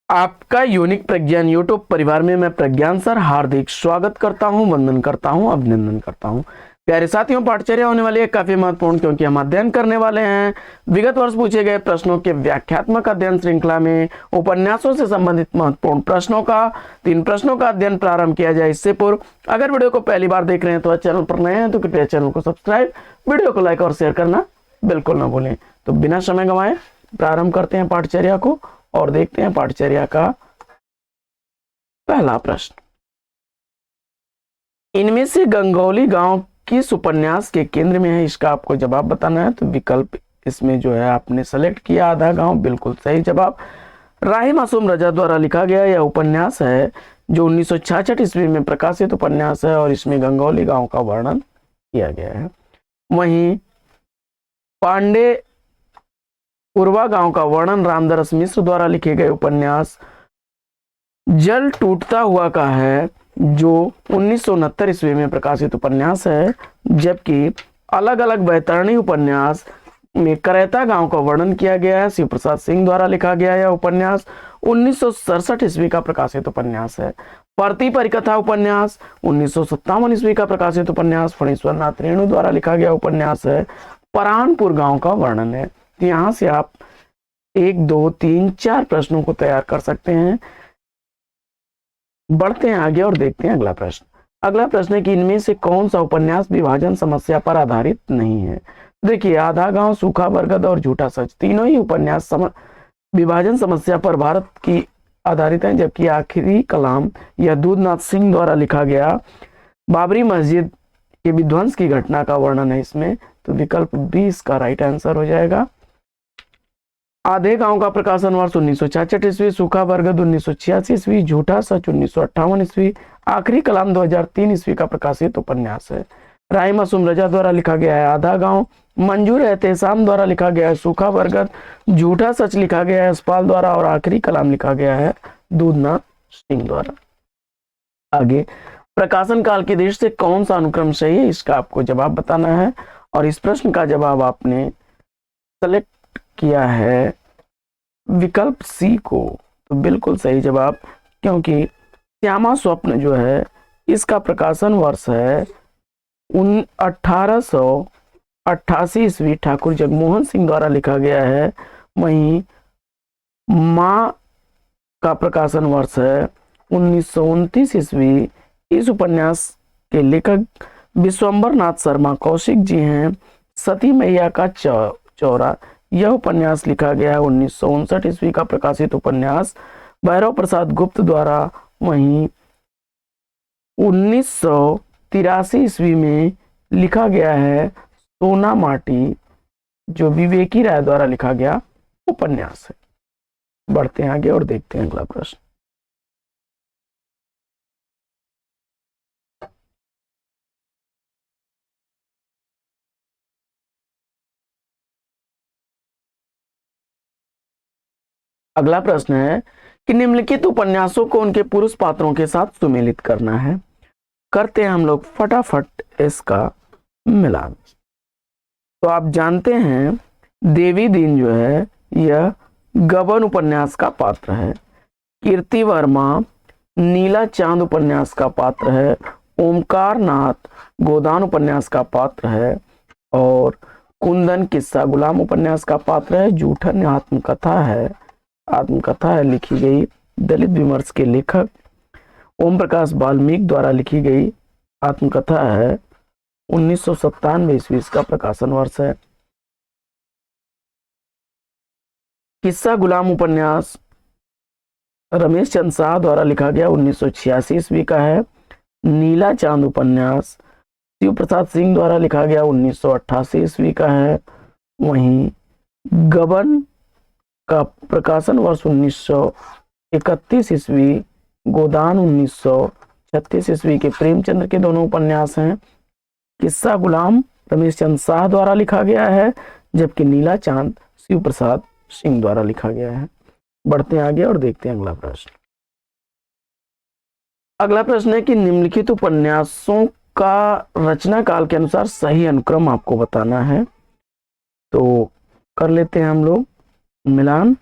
आपका यूनिक प्रज्ञान यूट्यूब परिवार में मैं प्रज्ञान सर हार्दिक स्वागत करता हूं, वंदन करता हूं, अभिनंदन करता हूं। प्यारे साथियों, पाठचर्या होने वाली है काफी महत्वपूर्ण, क्योंकि हम अध्ययन करने वाले हैं विगत वर्ष पूछे गए प्रश्नों के व्याख्यात्मक अध्ययन श्रृंखला में उपन्यासों से संबंधित महत्वपूर्ण प्रश्नों का 3 प्रश्नों का अध्ययन प्रारंभ किया जाए। इससे पूर्व अगर वीडियो को पहली बार देख रहे हैं तो चैनल पर नए हैं तो कृपया चैनल को सब्सक्राइब, वीडियो को लाइक और शेयर करना बिल्कुल ना भूलें। तो बिना समय गंवाए प्रारंभ करते हैं पाठचर्या को और देखते हैं पाठचर्या का पहला प्रश्न। इनमें से गंगौली गांव किस उपन्यास के केंद्र में है? इसका आपको जवाब बताना है। तो विकल्प इसमें जो है आपने सेलेक्ट किया आधा गांव, बिल्कुल सही जवाब। राही मासूम रजा द्वारा लिखा गया यह उपन्यास है जो 1966 ईस्वी में प्रकाशित उपन्यास है और इसमें गंगौली गांव का वर्णन किया गया है। वहीं पांडे उर्वा गांव का वर्णन रामदरस मिश्र द्वारा लिखे गए उपन्यास जल टूटता हुआ का है जो 1969 ईस्वी में प्रकाशित उपन्यास है। जबकि अलग अलग बैतरणी उपन्यास में करैता गांव का वर्णन किया गया है। शिव प्रसाद सिंह द्वारा लिखा गया यह उपन्यास 1967 ईस्वी का प्रकाशित उपन्यास है। परती परिकथा उपन्यास 1957 ईस्वी का प्रकाशित उपन्यास फणीश्वर नाथ रेणु द्वारा लिखा गया उपन्यास है। परानपुर गांव का वर्णन है। यहां से आप 1, 2, 3, 4 प्रश्नों को तैयार कर सकते हैं। बढ़ते हैं आगे और देखते हैं अगला प्रश्न। अगला प्रश्न है कि इनमें से कौन सा उपन्यास विभाजन समस्या पर आधारित नहीं है? देखिए, आधा गांव, सूखा बरगद और झूठा सच तीनों ही उपन्यास विभाजन समस्या पर भारत की आधारित हैं। जबकि आखिरी कलाम यह दूधनाथ सिंह द्वारा लिखा गया बाबरी मस्जिद के विध्वंस की घटना का वर्णन है इसमें। तो विकल्प बी इसका राइट आंसर हो जाएगा। आधे गांव का प्रकाशन वर्ष 1966 ईस्वी, सूखा बरगद 1986 ईस्वी, झूठा सच 1958 ईस्वी, आखिरी कलाम 2003 ईस्वी का प्रकाशित उपन्यास है। राही मासूम रजा द्वारा लिखा गया है आधा गांव, मंजूर एहतेशाम द्वारा लिखा गया है सूखा बरगद, झूठा सच लिखा गया है यशपाल द्वारा और आखिरी कलाम लिखा गया है दूधनाथ सिंह द्वारा। आगे, प्रकाशन काल की दृष्टि से कौन सा अनुक्रम सही है? इसका आपको जवाब बताना है और इस प्रश्न का जवाब आपने सेलेक्ट किया है विकल्प सी को। तो बिल्कुल सही जवाब, क्योंकि श्यामा स्वप्न जो है इसका प्रकाशन वर्ष है 1888 ईस्वी, ठाकुर जगमोहन सिंह द्वारा लिखा गया है। वहीं मां का प्रकाशन वर्ष है 1929 ईस्वी। इस उपन्यास के लेखक विश्वंबर नाथ शर्मा कौशिक जी हैं। सती मैया का चौरा यह उपन्यास लिखा गया है 1959 ईस्वी का प्रकाशित उपन्यास भैरव प्रसाद गुप्त द्वारा। वहीं 1983 ईस्वी में लिखा गया है सोना माटी, जो विवेकी राय द्वारा लिखा गया उपन्यास है। बढ़ते हैं आगे और देखते हैं अगला प्रश्न। अगला प्रश्न है कि निम्नलिखित उपन्यासों को उनके पुरुष पात्रों के साथ सुमेलित करना है। करते हैं हम लोग फटाफट इसका मिलान। तो आप जानते हैं देवी दीन जो है यह गबन उपन्यास का पात्र है। कीर्ति वर्मा नीला चांद उपन्यास का पात्र है। ओमकार नाथ गोदान उपन्यास का पात्र है और कुंदन किस्सा गुलाम उपन्यास का पात्र है। जूठन आत्मकथा है लिखी गई दलित विमर्श के लेखक ओम प्रकाश वाल्मीकि द्वारा लिखी गई आत्मकथा है। 1997 ईस्वी का प्रकाशन वर्ष है। किस्सा गुलाम उपन्यास रमेश चंद्र शाह द्वारा लिखा गया 1986 ईस्वी का है। नीला चांद उपन्यास शिव प्रसाद सिंह द्वारा लिखा गया 1988 ईस्वी का है। वहीं गबन का प्रकाशन वर्ष 1931 ईस्वी, गोदान 1936 ईस्वी के प्रेमचंद्र के दोनों उपन्यास हैं। किस्सा गुलाम रमेश चंद्र शाह द्वारा लिखा गया है, जबकि नीला चांद शिव प्रसाद सिंह द्वारा लिखा गया है। बढ़ते हैं आगे और देखते हैं अगला प्रश्न। अगला प्रश्न है कि निम्नलिखित उपन्यासों का रचना काल के अनुसार सही अनुक्रम आपको बताना है। तो कर लेते हैं हम लोग मिलान।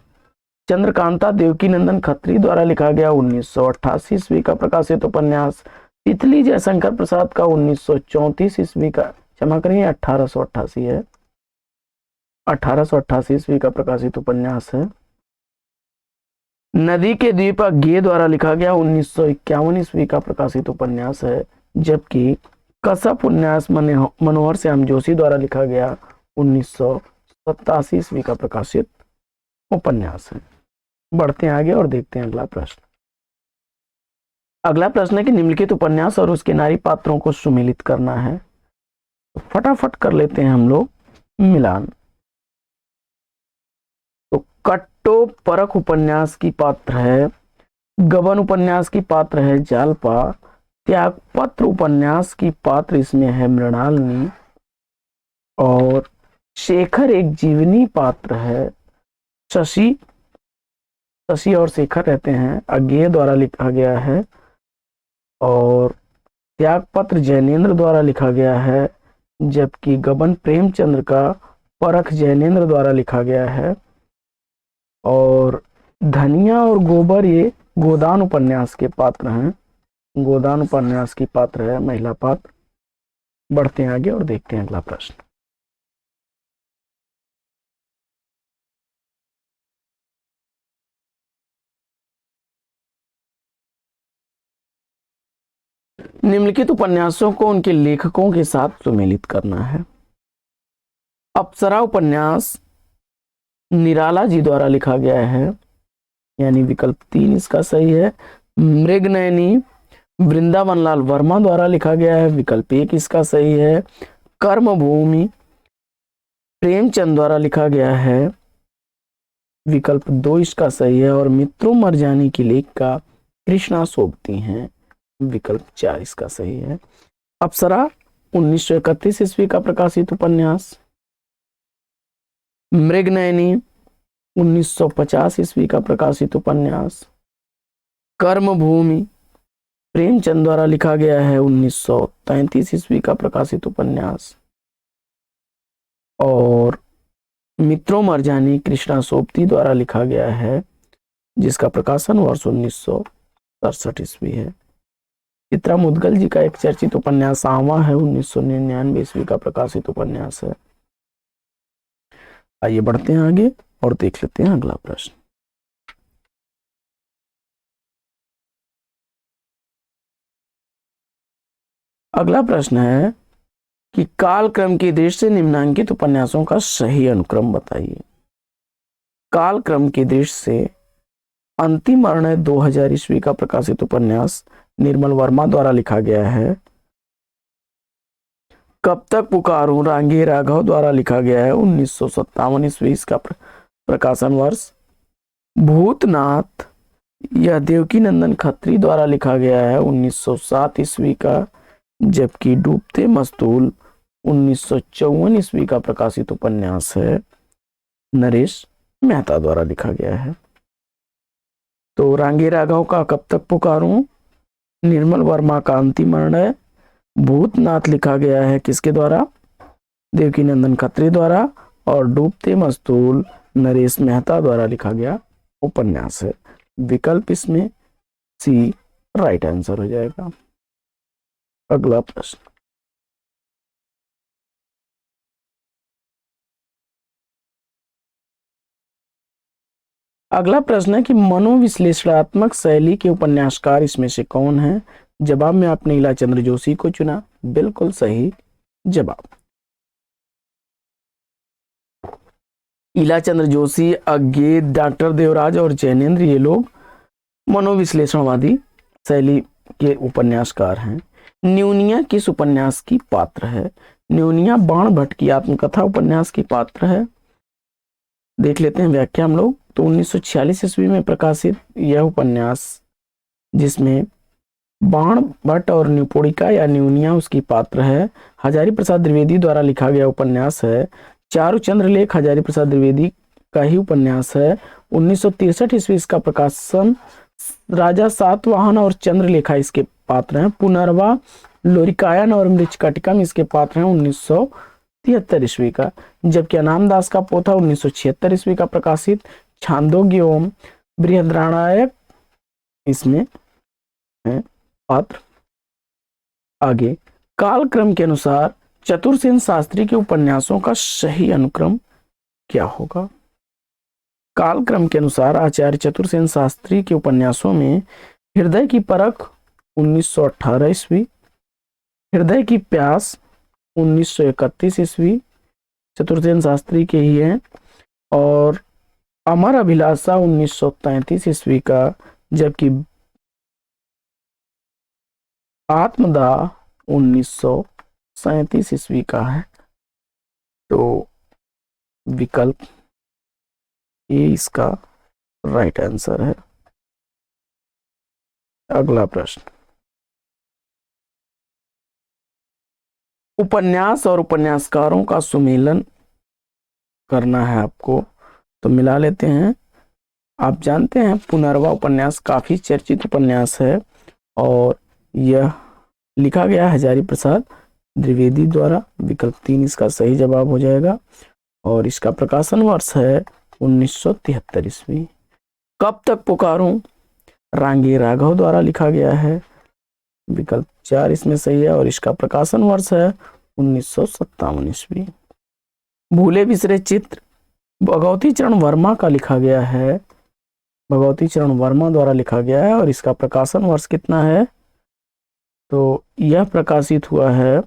चंद्रकांता देवकीनंदन खत्री द्वारा लिखा गया 1988 ईस्वी का प्रकाशित उपन्यास। तितली जयशंकर प्रसाद का 1934 ईस्वी का, क्षमा करिए 1888 है, 1888 ईस्वी का प्रकाशित उपन्यास है। नदी के द्वीप गे द्वारा लिखा गया 1951 ईस्वी का प्रकाशित उपन्यास है। जबकि कसप उपन्यास मनोहर श्याम जोशी द्वारा लिखा गया 1987 ईस्वी का प्रकाशित उपन्यास है। बढ़ते हैं आगे और देखते हैं अगला प्रश्न। अगला प्रश्न है कि निम्नलिखित उपन्यास और उसके नारी पात्रों को सुमेलित करना है। तो फटाफट कर लेते हैं हम लोग मिलान। तो कट्टो परख उपन्यास की पात्र है गबन, उपन्यास की पात्र है जालपा, त्यागपत्र उपन्यास की पात्र इसमें है मृणालिनी, और शेखर एक जीवनी पात्र है शशि। शशि और शेखर रहते हैं, अज्ञेय द्वारा लिखा गया है। और त्यागपत्र जैनेन्द्र द्वारा लिखा गया है, जबकि गबन प्रेमचंद्र का, परख जैनेन्द्र द्वारा लिखा गया है। और धनिया और गोबर ये गोदान उपन्यास के पात्र हैं, गोदान उपन्यास की पात्र है महिला पात्र। बढ़ते हैं आगे और देखते हैं अगला प्रश्न। निम्नलिखित उपन्यासों को उनके लेखकों के साथ सुमेलित करना है। अप्सरा उपन्यास निराला जी द्वारा लिखा गया है, यानी विकल्प 3 इसका सही है। मृगनयनी वृंदावन लाल वर्मा द्वारा लिखा गया है, विकल्प 1 इसका सही है। कर्मभूमि प्रेमचंद द्वारा लिखा गया है, विकल्प 2 इसका सही है। और मित्रों मरजानी की लेखिका कृष्णा सोबती हैं, विकल्प 4 इसका सही है। अप्सरा 1931 ईस्वी का प्रकाशित उपन्यास। मृगनयनी 1950 ईस्वी का प्रकाशित उपन्यास। कर्मभूमि प्रेमचंद द्वारा लिखा गया है 1933 ईस्वी का प्रकाशित उपन्यास। और मित्रों मरजानी कृष्णा सोबती द्वारा लिखा गया है, जिसका प्रकाशन वर्ष 1967 ईस्वी है। चित्रा मुदगल जी का एक चर्चित उपन्यास आवा है, 1999 ईस्वी का प्रकाशित उपन्यास है। आइए बढ़ते हैं आगे और देख लेते हैं अगला प्रश्न। अगला प्रश्न है कि कालक्रम की दृष्टि से निम्नांकित उपन्यासों का सही अनुक्रम बताइए। कालक्रम की दृष्टि से अंतिम निर्णय 2000 ईस्वी का प्रकाशित उपन्यास निर्मल वर्मा द्वारा लिखा गया है। कब तक पुकारूं रांगे राघव द्वारा लिखा गया है, 1957 ईस्वी इसका प्रकाशन वर्ष। भूतनाथ यह देवकीनंदन खत्री द्वारा लिखा गया है, 1907 ईस्वी का। जबकि डूबते मस्तूल 1954 ईस्वी का प्रकाशित उपन्यास है, नरेश मेहता द्वारा लिखा गया है। तो रांगे राघव का कब तक पुकारूं, निर्मल वर्मा का अंतिम निर्णय, भूतनाथ लिखा गया है किसके द्वारा, देवकीनंदन खत्री द्वारा। और डूबते मस्तूल नरेश मेहता द्वारा लिखा गया उपन्यास है। विकल्प इसमें सी राइट आंसर हो जाएगा। अगला प्रश्न। अगला प्रश्न है कि मनोविश्लेषणात्मक शैली के उपन्यासकार इसमें से कौन है। जवाब में आपने इलाचंद्र जोशी को चुना, बिल्कुल सही जवाब। इलाचंद्र जोशी, अज्ञेय, डॉक्टर देवराज और जैनेन्द्र ये लोग मनोविश्लेषणवादी शैली के उपन्यासकार हैं। न्यूनिया किस उपन्यास की पात्र है। न्यूनिया बाण भट्ट की आत्मकथा उपन्यास की पात्र है। देख लेते हैं व्याख्या हम लोग। तो 1946 ईस्वी में प्रकाशित यह उपन्यास, जिसमें बाण भट्ट और न्यूपोडिका या न्यूनिया उसकी पात्र है, हजारी प्रसाद द्विवेदी द्वारा लिखा गया उपन्यास है। चारु चंद्रलेख हजारी प्रसाद द्विवेदी का ही उपन्यास है। 1963 ईस्वी इसका प्रकाशन। राजा सातवाहन और चंद्रलेखा इसके पात्र हैं। पुनर्वा, लोरिकायन और मृच्छकटिकम इसके पात्र हैं 1973 ईस्वी का। जबकि अनामदास का पोथा 1976 ईस्वी का प्रकाशित। छांदोग्य एवं बृहद्राणायक इसमें है पात्र। आगे, कालक्रम के अनुसार चतुरसेन शास्त्री के उपन्यासों का सही अनुक्रम क्या होगा? कालक्रम के अनुसार आचार्य चतुरसेन शास्त्री के उपन्यासों में हृदय की परख 1918 ईस्वी, हृदय की प्यास 1931 ईस्वी चतुरसेन शास्त्री के ही हैं, और अमर अभिलाषा 1933 ईस्वी का, जबकि आत्मदाह 1937 ईस्वी का है। तो विकल्प ये इसका राइट आंसर है। अगला प्रश्न, उपन्यास और उपन्यासकारों का सुमेलन करना है आपको, तो मिला लेते हैं। आप जानते हैं पुनर्वा उपन्यास काफी चर्चित उपन्यास है और यह लिखा गया हजारी प्रसाद द्विवेदी द्वारा। विकल्प 3 इसका सही जवाब हो जाएगा और इसका प्रकाशन वर्ष है 1973 ईस्वी। कब तक पुकारूं रांगी राघव द्वारा लिखा गया है। विकल्प 4 इसमें सही है और इसका प्रकाशन वर्ष है 1957 ईस्वी। भूले बिसरे चित्र भगवती चरण वर्मा का लिखा गया है, भगवती चरण वर्मा द्वारा लिखा गया है और इसका प्रकाशन वर्ष कितना है? तो यह प्रकाशित हुआ है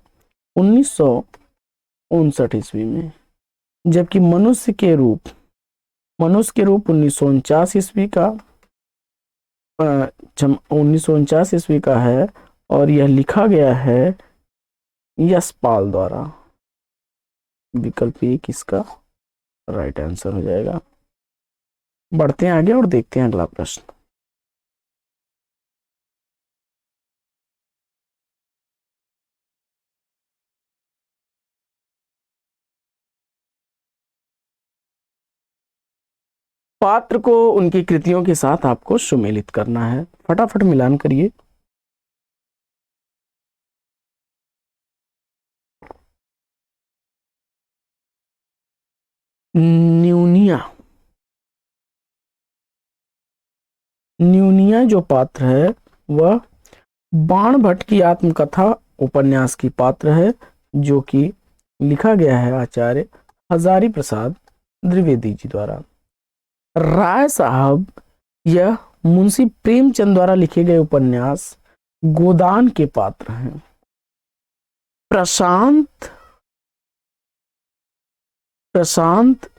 1959 ईस्वी में। जबकि मनुष्य के रूप 1949 ईस्वी का 1949 ईस्वी का है और यह लिखा गया है यशपाल द्वारा। विकल्प 1 इसका राइट आंसर हो जाएगा। बढ़ते हैं आगे और देखते हैं अगला प्रश्न। पात्र को उनकी कृतियों के साथ आपको सुमेलित करना है। फटाफट मिलान करिए। न्यूनिया जो पात्र है वह बाण भट्ट की आत्मकथा उपन्यास की पात्र है, जो कि लिखा गया है आचार्य हजारी प्रसाद द्विवेदी जी द्वारा। राय साहब यह मुंशी प्रेमचंद द्वारा लिखे गए उपन्यास गोदान के पात्र हैं। प्रशांत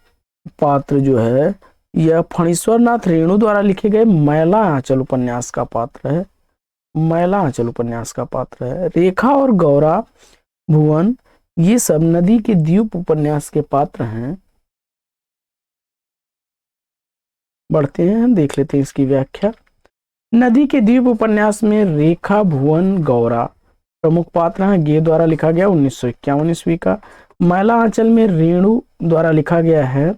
पात्र जो है यह फणीश्वरनाथ रेणु द्वारा लिखे गए मैला आंचल उपन्यास का पात्र है। मैला आंचल उपन्यास का पात्र है। रेखा और गौरा भुवन ये सब नदी के द्वीप उपन्यास के पात्र हैं। बढ़ते हैं, देख लेते हैं इसकी व्याख्या। नदी के द्वीप उपन्यास में रेखा भुवन गौरा प्रमुख पात्र हैं। गे द्वारा लिखा गया 1951 ईस्वी का। मैला आंचल में रेणु द्वारा लिखा गया है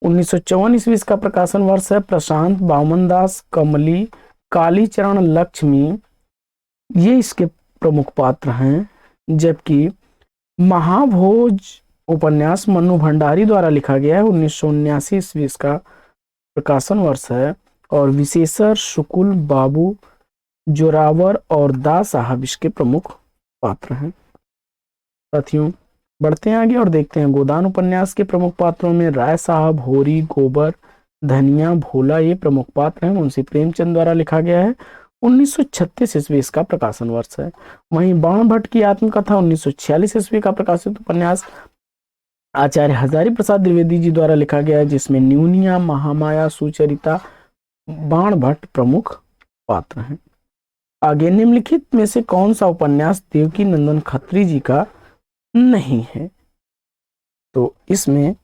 1954 ईस्वी का प्रकाशन वर्ष है। प्रशांत बामनदास कमली कालीचरण लक्ष्मी ये इसके प्रमुख पात्र हैं। जबकि महाभोज उपन्यास मन्नू भंडारी द्वारा लिखा गया है 1979 ईस्वी का प्रकाशन वर्ष है और विशेषर शुकुल बाबू जोरावर और दा साहब इसके प्रमुख पात्र हैं। साथियों बढ़ते हैं आगे और देखते हैं गोदान उपन्यास के प्रमुख पात्रों में राय साहब, होरी, गोबर, धनिया, भोला ये प्रमुख पात्र हैं। मुंशी प्रेमचंद द्वारा लिखा गया है 1936 ईस्वी का प्रकाशन वर्ष है। वहीं बाण भट्ट की आत्मकथा 1946 ईस्वी का प्रकाशित उपन्यास आचार्य हजारी प्रसाद द्विवेदी जी द्वारा लिखा गया है, जिसमें न्यूनिया, महामाया, सुचरिता, बाण भट्ट प्रमुख पात्र हैं। आगे, निम्नलिखित में से कौन सा उपन्यास देवकी नंदन खत्री जी का नहीं है? तो इसमें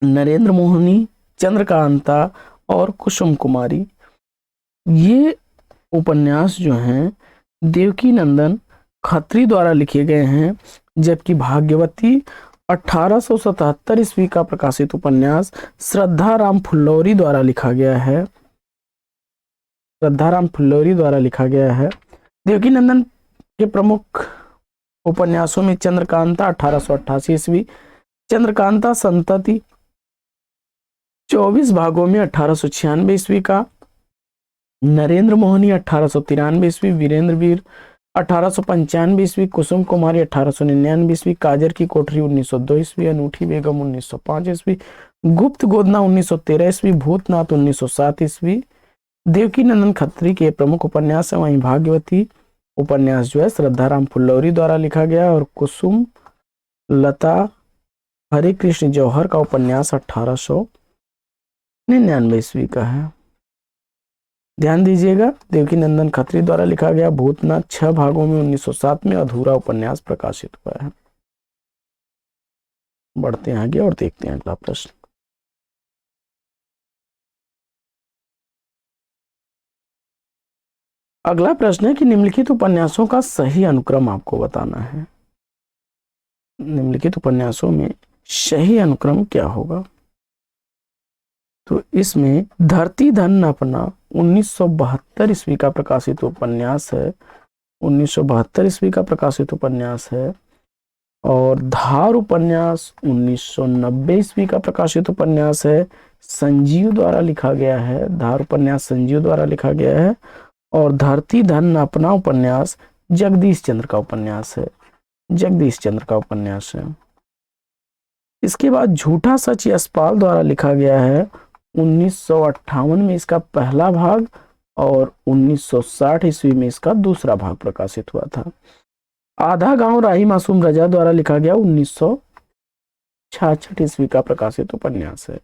नरेंद्र मोहनी, चंद्रकांता और कुसुम कुमारी ये उपन्यास जो हैं देवकी नंदन खत्री द्वारा लिखे गए हैं। जबकि भाग्यवती 1877 ईस्वी का प्रकाशित उपन्यास श्रद्धाराम फुल्लौरी द्वारा लिखा गया है। श्रद्धाराम फुल्लौरी द्वारा लिखा गया है। देवकी नंदन के प्रमुख उपन्यासों में चंद्रकांता 1888 ईस्वी, चंद्रकांता संतति 24 भागों में 1896 ईस्वी का, नरेंद्र मोहनी 1893 ईस्वी, वीरेंद्र वीर 1895 ईस्वी, कुसुम कुमारी 1899 ईस्वी, काजर की कोठरी 1902 ईस्वी, अनूठी बेगम 1905 ईस्वी, गुप्त गोदना 1913 ईस्वी, भूतनाथ 1907 ईस्वी। देवकी नंदन खत्री के प्रमुख उपन्यास है। वहीं भाग्यवती उपन्यास जो है श्रद्धाराम फुल्लौरी द्वारा लिखा गया, और कुसुम लता हरे कृष्ण जौहर का उपन्यास 1899 ईस्वी का है। ध्यान दीजिएगा, देवकी नंदन खत्री द्वारा लिखा गया भूतनाथ 6 भागों में 1907 में अधूरा उपन्यास प्रकाशित हुआ है। बढ़ते हैं आगे और देखते हैं अगला प्रश्न। अगला प्रश्न है कि निम्नलिखित उपन्यासों का सही अनुक्रम आपको बताना है। निम्नलिखित उपन्यासों में सही अनुक्रम क्या होगा? तो इसमें धरती धन अपना 1972 ईस्वी का प्रकाशित उपन्यास है। 1972 ईस्वी का प्रकाशित उपन्यास है। और धार उपन्यास 1990 ईस्वी का प्रकाशित उपन्यास है। संजीव द्वारा लिखा गया है। धार उपन्यास संजीव द्वारा लिखा गया है। और धरती धन अपना उपन्यास जगदीश चंद्र का उपन्यास है। जगदीश चंद्र का उपन्यास है। इसके बाद झूठा सच यशपाल द्वारा लिखा गया है। 1958 में इसका पहला भाग और 1960 ईस्वी में इसका दूसरा भाग प्रकाशित हुआ था। आधा गांव राही मासूम रजा द्वारा लिखा गया 1966 ईस्वी का प्रकाशित उपन्यास है।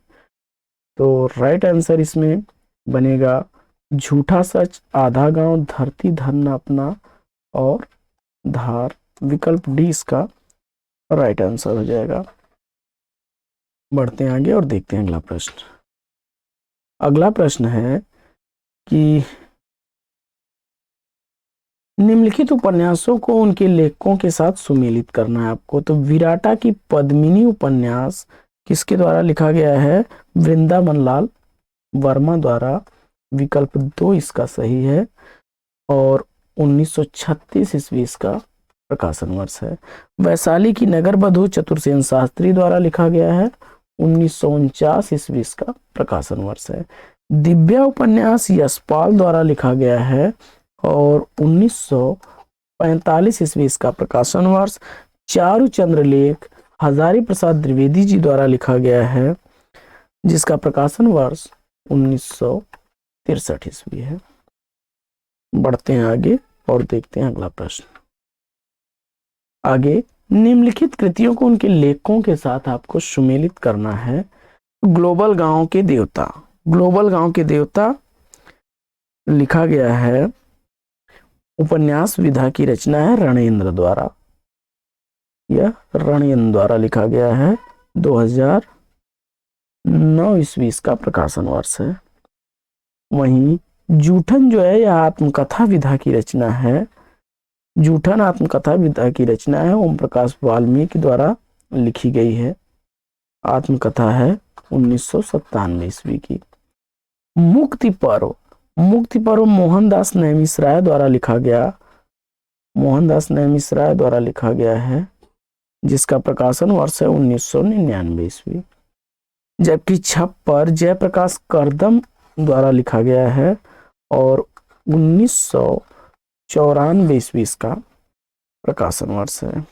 तो राइट आंसर इसमें बनेगा झूठा सच, आधा गांव, धरती धन अपना और धार। विकल्प डी इसका राइट आंसर हो जाएगा। बढ़ते हैं आगे और देखते हैं अगला प्रश्न। अगला प्रश्न है कि निम्नलिखित उपन्यासों को उनके लेखकों के साथ सुमेलित करना है आपको। तो विराटा की पद्मिनी उपन्यास किसके द्वारा लिखा गया है? वृंदावन लाल वर्मा द्वारा। विकल्प 2 इसका सही है। और 1936 ईस्वी इसका प्रकाशन वर्ष है। वैशाली की नगर बधू चतुर्सेन शास्त्री द्वारा लिखा गया है। 1949 ईस्वी इसका प्रकाशन वर्ष है। दिव्या उपन्यास यशपाल द्वारा लिखा गया है और 1945 ईस्वी इसका प्रकाशन वर्ष। चारु चंद्र लेख हजारी प्रसाद द्विवेदी जी द्वारा लिखा गया है, जिसका प्रकाशन वर्ष 1963 ईस्वी है। बढ़ते हैं आगे और देखते हैं अगला प्रश्न। आगे निम्नलिखित कृतियों को उनके लेखकों के साथ आपको सुमेलित करना है। ग्लोबल गांव के देवता। ग्लोबल गांव के देवता लिखा गया है, उपन्यास विधा की रचना है रणेंद्र द्वारा। यह रणेंद्र द्वारा लिखा गया है। 2009 ईस्वी इसका प्रकाशन वर्ष है। वहीं जूठन जो है यह आत्मकथा विधा की रचना है। जूठन आत्मकथा विधा की रचना है, ओम प्रकाश वाल्मीकि द्वारा लिखी गई है। आत्मकथा है 1997 ईस्वी की। मुक्ति पर्व। मुक्ति पर्व मोहनदास नैमिषराय द्वारा लिखा गया। मोहनदास नैमिषराय द्वारा लिखा गया है, जिसका प्रकाशन वर्ष है 1999 ईस्वी। जबकि छप्पर जयप्रकाश करदम द्वारा लिखा गया है और 1994 ईस्वी इसका प्रकाशन वर्ष है।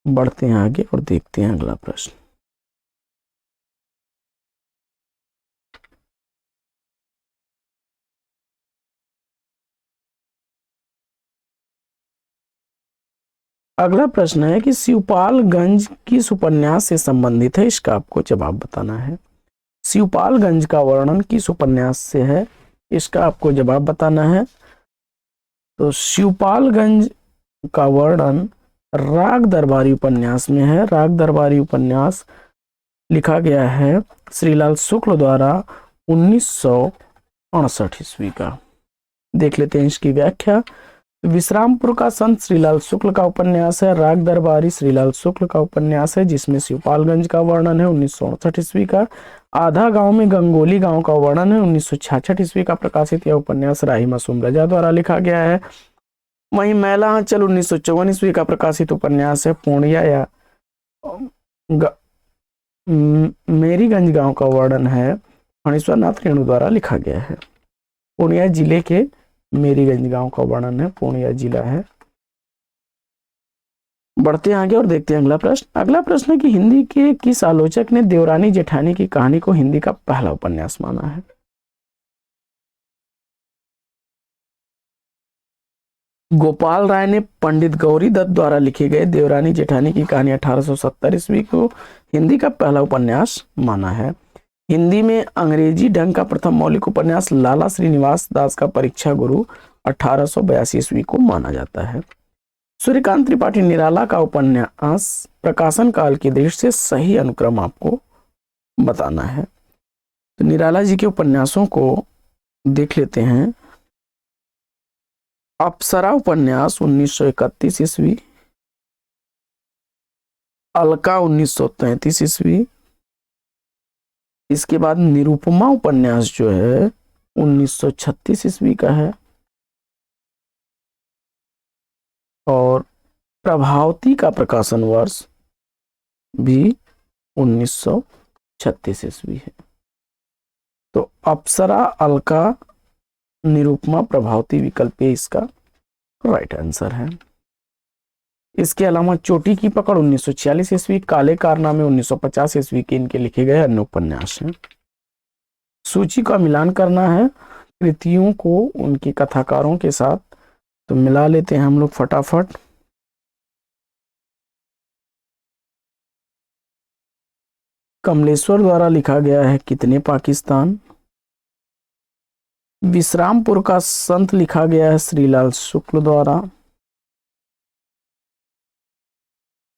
बढ़ते हैं आगे और देखते हैं अगला प्रश्न। अगला प्रश्न है कि शिवपालगंज किस उपन्यास से संबंधित है? इसका आपको जवाब बताना है। शिवपालगंज का वर्णन किस उपन्यास से है? इसका आपको जवाब बताना है। तो शिवपालगंज का वर्णन राग दरबारी उपन्यास में है। राग दरबारी उपन्यास लिखा गया है श्रीलाल शुक्ल द्वारा 1968 ईस्वी का। देख लेते हैं इसकी व्याख्या। विश्रामपुर का संत श्रीलाल शुक्ल का उपन्यास है। राग दरबारी श्रीलाल शुक्ल का उपन्यास है, जिसमें शिवपालगंज का वर्णन है 1968 ईस्वी का। आधा गांव में गंगोली गांव का वर्णन है 1966 ईस्वी का प्रकाशित। यह उपन्यास राही मासूम रजा द्वारा लिखा गया है। वहीं मैला आंचल 1954 ईस्वी का प्रकाशित उपन्यास है। पूर्णिया या मेरीगंज गांव का वर्णन है फणीश्वर नाथ रेणु द्वारा लिखा गया है। पूर्णिया जिले के मेरीगंज गांव का वर्णन है, पूर्णिया जिला है। बढ़ते हैं आगे और देखते हैं अगला प्रश्न। अगला प्रश्न है कि हिंदी के किस आलोचक ने देवरानी जेठानी की कहानी को हिंदी का पहला उपन्यास माना है? गोपाल राय ने पंडित गौरी दत्त द्वारा लिखे गए देवरानी जेठानी की कहानी 1870 ईस्वी को हिंदी का पहला उपन्यास माना है। हिंदी में अंग्रेजी ढंग का प्रथम मौलिक उपन्यास लाला श्रीनिवास दास का परीक्षा गुरु 1882 ईस्वी को माना जाता है। सूर्यकांत त्रिपाठी निराला का उपन्यास प्रकाशन काल की दृष्टि से सही अनुक्रम आपको बताना है। तो निराला जी के उपन्यासों को देख लेते हैं। अप्सरा उपन्यास 1931 ईस्वी, अलका 1933 ईस्वी, इसके बाद निरुपमा उपन्यास जो है 1936 ईस्वी का है, और प्रभावती का प्रकाशन वर्ष भी 1936 ईस्वी है। तो अप्सरा, अलका, निरुपमा, प्रभावती विकल्प इसका राइट आंसर है। इसके अलावा चोटी की पकड़ 1946 ईस्वी, काले कारनामे 1950 ईस्वी के इनके लिखे गए अन्य उपन्यास हैं। सूची का मिलान करना है कृतियों को उनके कथाकारों के साथ, तो मिला लेते हैं हम लोग फटाफट। कमलेश्वर द्वारा लिखा गया है कितने पाकिस्तान। विश्रामपुर का संत लिखा गया है श्रीलाल शुक्ल द्वारा।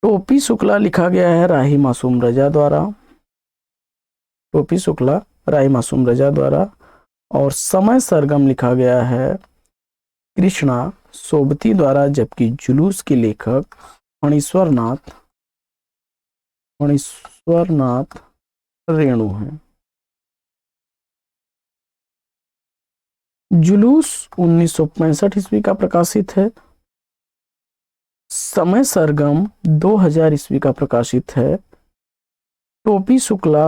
टोपी शुक्ला लिखा गया है राही मासूम रजा द्वारा, टोपी शुक्ला राही मासूम रजा द्वारा। और समय सरगम लिखा गया है कृष्णा सोबती द्वारा, जबकि जुलूस के लेखक फणीश्वर नाथ रेणु हैं। जुलूस 1965 ईस्वी का प्रकाशित है। समय सरगम 2000 ईस्वी का प्रकाशित है। टोपी शुक्ला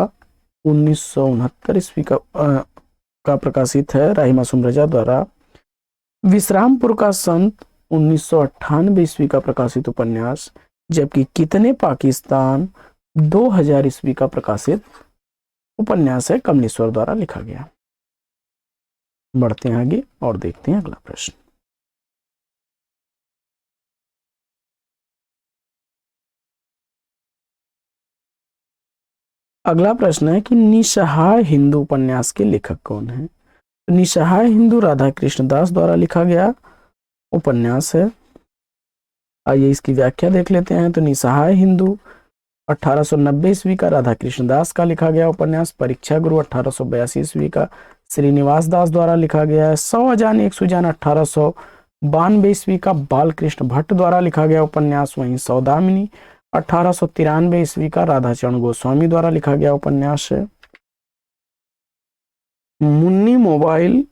1969 ईस्वी का प्रकाशित है राही मासूम रजा द्वारा। विश्रामपुर का संत 1998 ईस्वी का प्रकाशित उपन्यास, जबकि कितने पाकिस्तान 2000 ईस्वी का प्रकाशित उपन्यास है, कमलेश्वर द्वारा लिखा गया। बढ़ते हैं आगे और देखते हैं अगला प्रश्न। अगला प्रश्न है कि निसहाय हिंदू उपन्यास के लेखक कौन है? निसहाय हिंदू राधा कृष्ण दास द्वारा लिखा गया उपन्यास है। आइए इसकी व्याख्या देख लेते हैं। तो निसहाय हिंदू 1890 ईस्वी का राधा कृष्ण दास का लिखा गया उपन्यास। परीक्षा गुरु 1882 ईस्वी का श्रीनिवास दास द्वारा लिखा गया है। 100 अजान 1 सुजान 1892 ईस्वी का बालकृष्ण भट्ट द्वारा लिखा गया उपन्यास। वहीं सौदामिनी 1893 ईस्वी का राधाचरण गोस्वामी द्वारा लिखा गया उपन्यास है। मुन्नी मोबाइल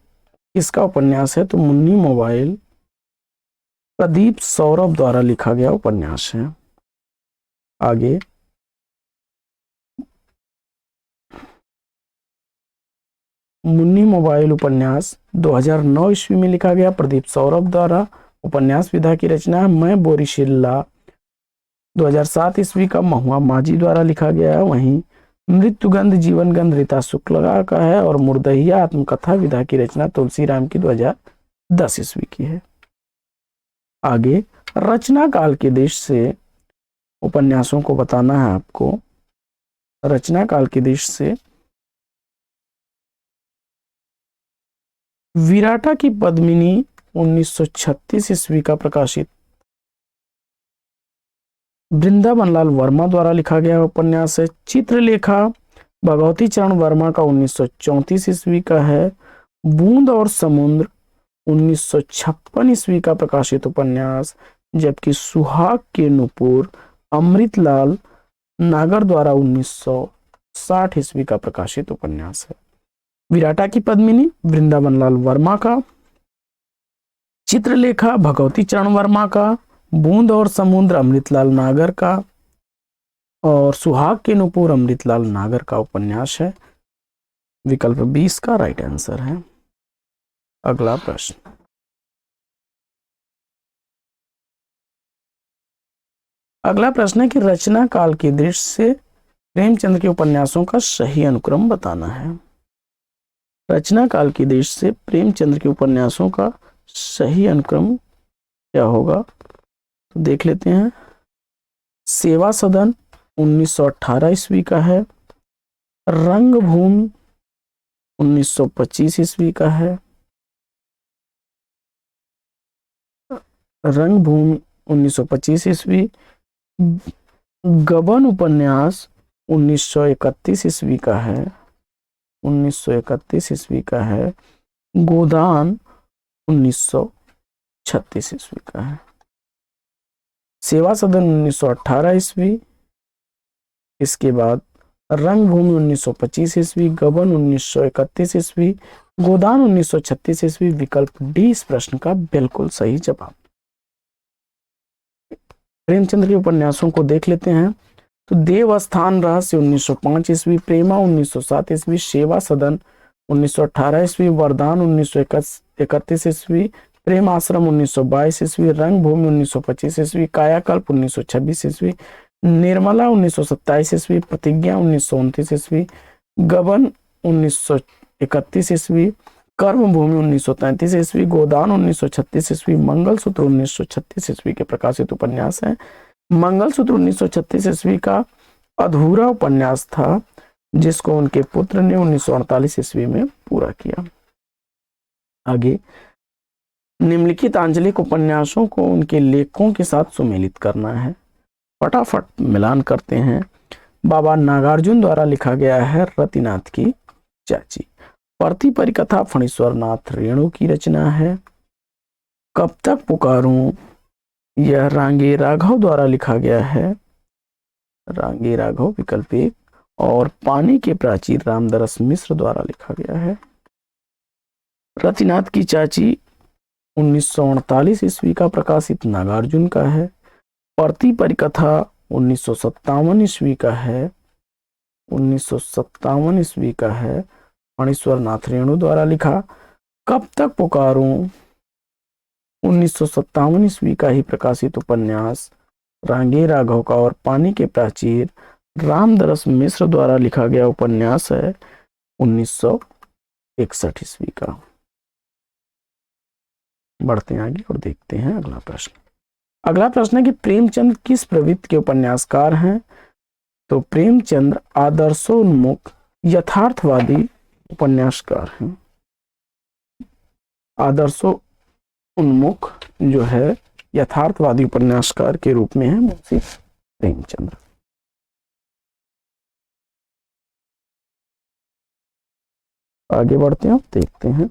किसका उपन्यास है? तो मुन्नी मोबाइल प्रदीप सौरभ द्वारा लिखा गया उपन्यास है। आगे मुन्नी मोबाइल उपन्यास 2009 ईस्वी में लिखा गया प्रदीप सौरभ द्वारा। उपन्यास विधा की रचना है मैं बोरीशिल्ला 2007 ईस्वी का महुआ माझी द्वारा लिखा गया है। वहीं मृत्युगंध जीवनगंध रीता शुक्ला का है। और मुर्दहिया आत्मकथा विधा की रचना तुलसीराम की 2010 ईस्वी की है। आगे रचना काल के देश से उपन्यासों को बताना है आपको। रचना काल के देश से विराटा की पद्मिनी 1936 ईस्वी का प्रकाशित वृंदावन लाल वर्मा द्वारा लिखा गया उपन्यास है। चित्रलेखा भगवती चरण वर्मा का 1934 ईस्वी का है। बूंद और समुद्र 1956 ईस्वी का प्रकाशित उपन्यास, जबकि सुहाग के नुपुर अमृतलाल नागर द्वारा 1960 ईस्वी का प्रकाशित उपन्यास है। विराटा की पद्मिनी वृंदावन लाल वर्मा का, चित्रलेखा भगवती चरण वर्मा का, बूंद और समुद्र अमृतलाल नागर का, और सुहाग के नुपुर अमृतलाल नागर का उपन्यास है। विकल्प 20 का राइट आंसर है। अगला प्रश्न, अगला प्रश्न है कि रचना काल की दृष्टि से प्रेमचंद के उपन्यासों का सही अनुक्रम बताना है। रचना काल की दृष्टि से प्रेमचंद के उपन्यासों का सही अनुक्रम क्या होगा, तो देख लेते हैं। सेवा सदन 1918 ईस्वी का है। रंगभूमि 1925 ईस्वी का है। रंगभूमि 1925 ईस्वी। गबन उपन्यास 1931 ईस्वी का है। 1931 ईस्वी का है। गोदान 1936 ईस्वी का है। सेवा सदन 1918 ईस्वी। इसके बाद रंगभूमि 1925 ईस्वी। गबन 1931 ईस्वी। गोदान 1936 ईस्वी। विकल्प डी इस प्रश्न का बिल्कुल सही जवाब। प्रेमचंद के उपन्यासों को देख लेते हैं। तो देवस्थान रहस्य 1905 ईस्वी। प्रेमा 1907 ईस्वी। सेवा सदन 1918 ईस्वी। वरदान 1931 ईस्वी। प्रेम आश्रम 1922 ईस्वी। रंगभूमि 1925 ईस्वी। कायाकल्प 1926 ईस्वी। निर्मला 1927 ईस्वी। प्रतिज्ञा 1929 ईस्वी। गबन 1931 ईस्वी। कर्मभूमि 1933 ईस्वी। गोदान 1936 ईस्वी। मंगलसूत्र 1936 ईस्वी के प्रकाशित उपन्यास हैं। मंगलसूत्र 1936 ईस्वी का अधूरा उपन्यास था, जिसको उनके पुत्र ने 1948 ईस्वी में पूरा किया। आगे, निम्नलिखित आंचलिक उपन्यासों को उनके लेखकों के साथ सुमेलित करना है। फटाफट मिलान करते हैं। बाबा नागार्जुन द्वारा लिखा गया है रतिनाथ की चाची। परती परिकथा फणीश्वर नाथ रेणु की रचना है। कब तक पुकारूं यह रांगे राघव द्वारा लिखा गया है। रांगे राघव विकल्प 1। और पानी के प्राचीर रामदरस मिश्र द्वारा लिखा गया है। रतिनाथ की चाची 1948 ईस्वी का प्रकाशित नागार्जुन का है। परती परिकथा 1957 ईस्वी का है। 1957 ईस्वी का है। फणीश्वर नाथ रेणु द्वारा लिखा। कब तक पुकारूं 1957 ईस्वी का ही प्रकाशित उपन्यास रांगे राघव का। और पानी के प्राचीर रामदरस मिश्र द्वारा लिखा गया उपन्यास है 1961 ईस्वी का। बढ़ते हैं आगे और देखते हैं अगला प्रश्न। अगला प्रश्न है कि प्रेमचंद किस प्रवृत्ति के उपन्यासकार हैं। तो प्रेमचंद आदर्शोन्मुख यथार्थवादी उपन्यासकार हैं। आदर्शोन्मुख जो है यथार्थवादी उपन्यासकार के रूप में है मुंशी प्रेमचंद। आगे बढ़ते हैं, देखते हैं।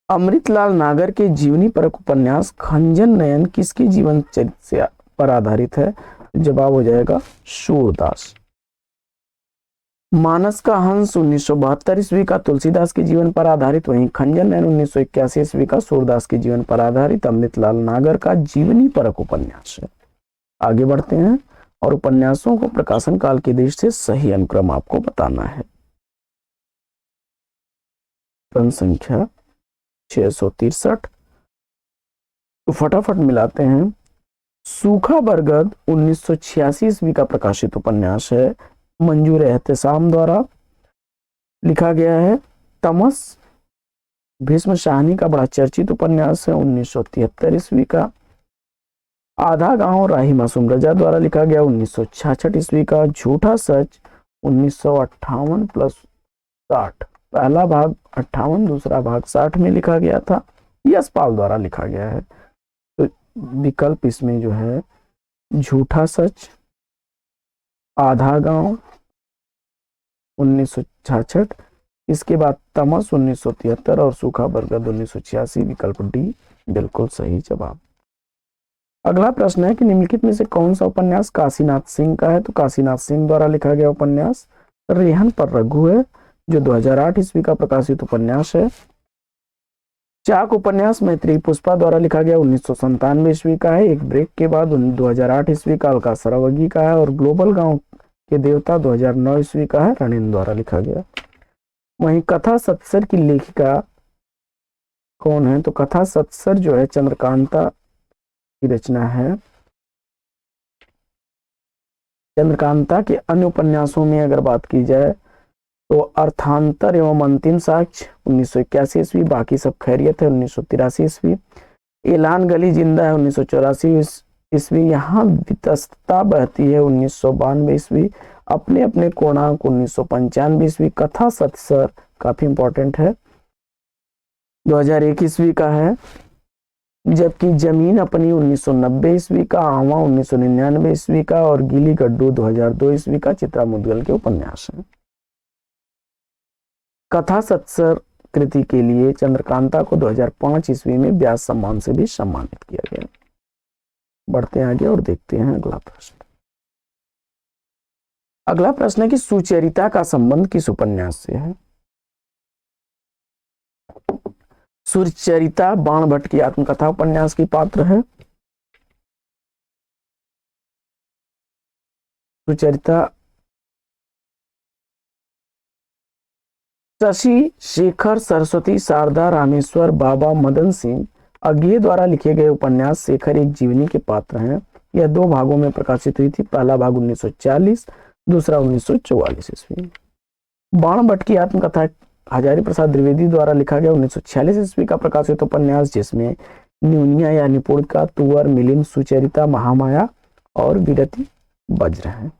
अमृतलाल नागर के जीवनी परक उपन्यास खंजन नयन किसके जीवन चरित्र से पर आधारित है। जवाब हो जाएगा सूरदास। मानस का हंस 1972 ईस्वी का तुलसीदास के जीवन पर आधारित, वहीं खंजन नयन 1981 ईस्वी का सूरदास के जीवन पर आधारित अमृतलाल नागर का जीवनी परक उपन्यास है। आगे बढ़ते हैं और उपन्यासों को प्रकाशन काल की दृष्टि से सही अनुक्रम आपको बताना है। प्रश्न संख्या 663। तो फटाफट मिलाते हैं। सूखा बरगद 1986 ईस्वी का प्रकाशित उपन्यास है। मंजूर एहतेसाम द्वारा लिखा गया है। तमस भीष्म शाहनी का बड़ा चर्चित उपन्यास है 1973 ईस्वी का। आधा गांव राही मासूम रजा द्वारा लिखा गया 1966 ईस्वी का। झूठा सच 1958 प्लस 60, पहला भाग 58, दूसरा भाग 60 में लिखा गया था। यशपाल द्वारा लिखा गया है। तो विकल्प इसमें जो है झूठा सच, आधा गांव 1966, इसके बाद तमस 1973 और सूखा बरगद 1986। विकल्प डी बिल्कुल सही जवाब। अगला प्रश्न है कि निम्नलिखित में से कौन सा उपन्यास काशीनाथ सिंह का है। तो काशीनाथ सिंह द्वारा लिखा गया उपन्यास रेहन पर रघु है, जो 2008 ईस्वी का प्रकाशित उपन्यास है। चाक उपन्यास मैत्रेयी पुष्पा द्वारा लिखा गया 1997 ईस्वी का है। एक ब्रेक के बाद 2008 ईस्वी का अलका सरावगी का है। और ग्लोबल गांव के देवता 2009 ईस्वी का है, रणेन द्वारा लिखा गया। वहीं कथा सत्सर की लेखिका कौन है? तो कथा सत्सर जो है चंद्रकांता की रचना है। चंद्रकांता के अन्य उपन्यासों में अगर बात की जाए तो अर्थांतर एवं अंतिम साक्ष्य 1981 ईस्वी, बाकी सब खैरियत है 1983 ईस्वी, एलान गली जिंदा है 1984 ईस्वी, यहाँ वितस्तता बहती है 1992 ईस्वी, अपने अपने कोणांक 1995 ईस्वी, कथा सत्सर काफी इंपॉर्टेंट है 2001 ईस्वी का है, जबकि जमीन अपनी 1990 ईस्वी का, आवा 1999 ईस्वी का और गीली गड्ढू 2002 ईस्वी का चित्रा मुदगल के उपन्यास है। कथा सत्सर कृति के लिए चंद्रकांता को 2005 ईस्वी में व्यास सम्मान से भी सम्मानित किया गया। बढ़ते हैं आगे और देखते हैं अगला प्रश्न। अगला प्रश्न है कि सुचरिता का संबंध किस उपन्यास से है? सुचरिता बाणभट्ट की आत्मकथा उपन्यास की पात्र है। सुचरिता शशि शेखर सरस्वती शारदा रामेश्वर बाबा मदन सिंह अज्ञे द्वारा लिखे गए उपन्यास शेखर एक जीवनी के पात्र हैं। यह 2 भागों में प्रकाशित हुई थी, पहला भाग 1940, दूसरा 1944 ईस्वी। बाणभट्ट की आत्मकथा हजारी प्रसाद द्विवेदी द्वारा लिखा गया 1946 ईस्वी का प्रकाशित उपन्यास, जिसमें न्यूनिया या निपुणिका, तुअर, मिलिंद, सुचरिता, महामाया और विरति वज्र हैं।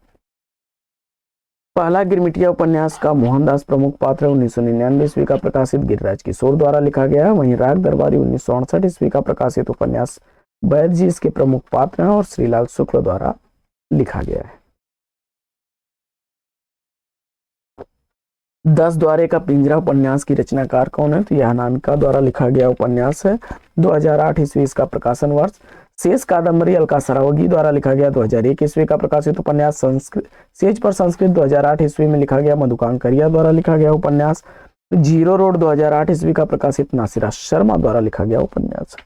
पहला गिरमिटिया उपन्यास का मोहनदास प्रमुख पात्र है। 1999 ईस्वी का प्रकाशित गिरिराज किशोर द्वारा लिखा गया है। वहीं राग दरबारी 1968 ईस्वी का प्रकाशित उपन्यास वैद्य जी इसके प्रमुख पात्र हैं और श्रीलाल शुक्ल द्वारा लिखा गया है। 10 द्वारे का पिंजरा उपन्यास की रचनाकार कौन है? तो यह अनामिका द्वारा लिखा गया उपन्यास है। 2008 ईस्वी इसका प्रकाशन वर्ष। शेष कादम्बरी अलका सरावगी द्वारा लिखा गया 2001 ईस्वी का प्रकाशित उपन्यास। संस्कृत सेज पर संस्कृत 2008 ईस्वी में लिखा गया। मधुकांकरिया द्वारा लिखा गया उपन्यास। जीरो रोड 2008 ईस्वी का प्रकाशित नासिरा शर्मा द्वारा लिखा गया उपन्यास।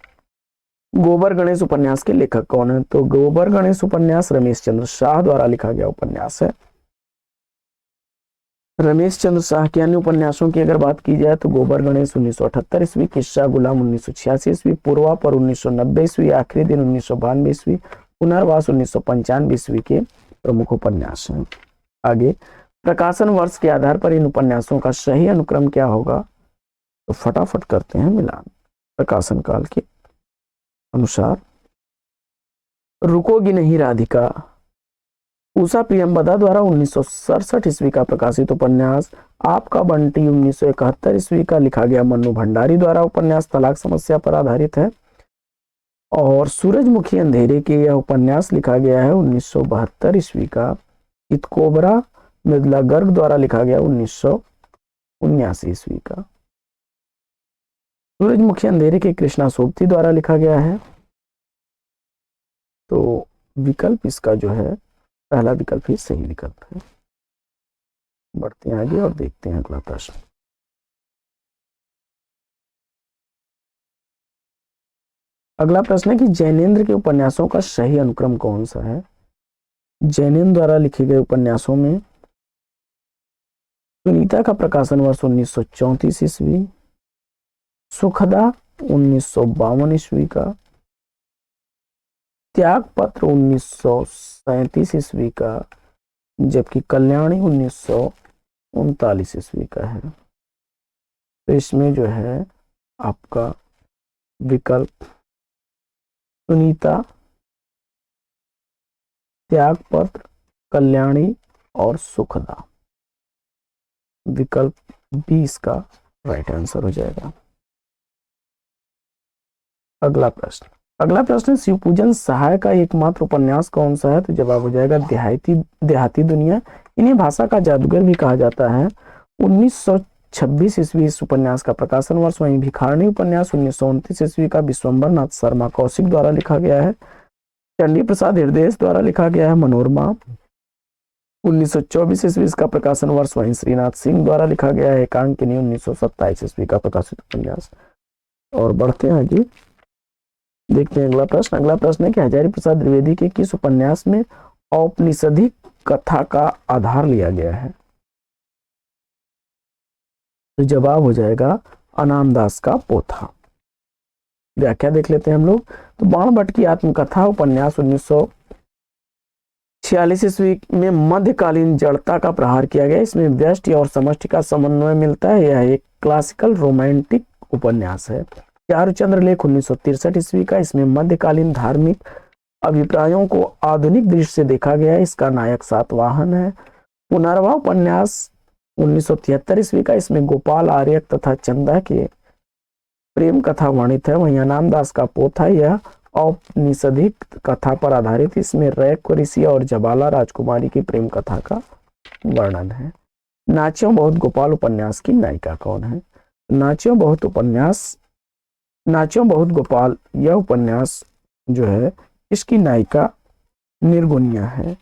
गोबर गणेश उपन्यास के लेखक कौन है? तो गोबर गणेश उपन्यास रमेश चंद्र शाह द्वारा लिखा गया उपन्यास है। रमेश चंद्र शाह के अन्य उपन्यासों की अगर बात की जाए तो गोबर गणेश 1978 ईस्वी, किस्सा गुलाम 1986 ईस्वी, पूर्वा पर 1990 ईस्वी, आखिरी दिन 1992 ईस्वी, पुनर्वास 1995 ईस्वी के प्रमुख उपन्यास हैं। आगे प्रकाशन वर्ष के आधार पर इन उपन्यासों का सही अनुक्रम क्या होगा? तो फटाफट करते हैं मिलान। प्रकाशन काल के अनुसार रुकोगी नहीं राधिका उषा प्रियंवदा द्वारा 1967 ईस्वी का प्रकाशित उपन्यास। आपका बंटी 1971 ईस्वी का लिखा गया। मन्नू भंडारी द्वारा उपन्यास तलाक समस्या पर आधारित है। और सूरजमुखी अंधेरे के यह उपन्यास लिखा गया है 1972 ईस्वी का। इतकोबरा मृदुला गर्ग द्वारा लिखा गया 1979 ईस्वी का। सूरजमुखी अंधेरे के कृष्णा सोबती द्वारा लिखा गया है। तो विकल्प इसका जो है पहला विकल्प ही सही विकल्प है। बढ़ते हैं आगे और देखते हैं अगला प्रश्न। अगला प्रश्न है कि जैनेन्द्र के उपन्यासों का सही अनुक्रम कौन सा है? जैनेन्द्र द्वारा लिखे गए उपन्यासों में सुनीता का प्रकाशन वर्ष 1934 ईस्वी, सुखदा 1952 ईस्वी का, त्यागपत्र 1937 ईस्वी का, जबकि कल्याणी 1939 ईस्वी का है। तो इसमें जो है आपका विकल्प सुनीता, त्यागपत्र, कल्याणी और सुखदा, विकल्प 20 का राइट आंसर हो जाएगा। अगला प्रश्न शिवपूजन सहाय का एकमात्र उपन्यास कौन सा है? तो जवाब हो जाएगा देहाती दुनिया। इन्हें भाषा का जादूगर भी कहा जाता है। 1926 ईस्वी इस उपन्यास का प्रकाशन वर्ष। वहीं भिखारणी उपन्यास 1929 ईस्वी का विश्वंबर नाथ शर्मा कौशिक द्वारा लिखा गया है। चंडी प्रसाद हृदय द्वारा लिखा गया है। मनोरमा 1924 ईस्वी का प्रकाशन वर्ष। वहीं श्रीनाथ सिंह द्वारा लिखा गया है। एकांकिनी 1927 ईस्वी का प्रकाशित उपन्यास। और बढ़ते हैं आगे, देखते हैं अगला प्रश्न है कि हजारी प्रसाद द्विवेदी के किस उपन्यास में औपनिषदिक कथा का आधार लिया गया है? तो जवाब हो जाएगा अनामदास का पोथा। व्याख्या देख लेते हैं हम लोग। तो बाणभट्ट की आत्मकथा उपन्यास 1946 ईस्वी में मध्यकालीन जड़ता का प्रहार किया गया। इसमें व्यष्टि और समष्टि का समन्वय मिलता है। यह एक क्लासिकल रोमांटिक उपन्यास है। चारुचंद्र लेख 1963 ईस्वी का। इसमें मध्यकालीन धार्मिक अभिप्रायों को आधुनिक दृष्टि से देखा गया है। इसका नायक सातवाहन है। पुनर्वा उपन्यास 1973 ईस्वी का। इसमें गोपाल आर्य तथा चंदा के प्रेम कथा वर्णित है। वहीं अनामदास का पोथा यह औपनिषदिक कथा पर आधारित। इसमें रैक ऋषि और जबाला राजकुमारी की प्रेम कथा का वर्णन है। नाच्यों बहुत गोपाल उपन्यास की नायिका कौन है? नाच्यों बहुत गोपाल यह उपन्यास जो है इसकी नायिका निर्गुनिया है।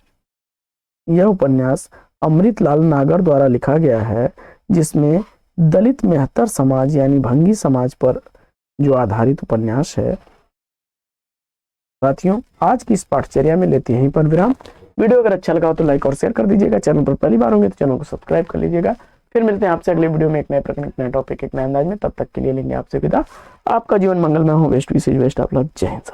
यह उपन्यास अमृतलाल नागर द्वारा लिखा गया है, जिसमें दलित मेहतर समाज यानी भंगी समाज पर जो आधारित उपन्यास है। साथियों, आज की इस पाठचर्या में लेते हैं यहीं पर विराम। वीडियो अगर अच्छा लगा हो तो लाइक और शेयर कर दीजिएगा। चैनल पर पहली बार होंगे तो चैनल को सब्सक्राइब कर लीजिएगा। फिर मिलते हैं आपसे अगले वीडियो में एक नए प्रकरण, एक नए टॉपिक, एक नए अंदाज में। तब तक के लिए लेंगे आपसे विदा। आपका जीवन मंगलमय हो। बेस्ट विशेष बेस्ट ऑफ लक। जय हिंद।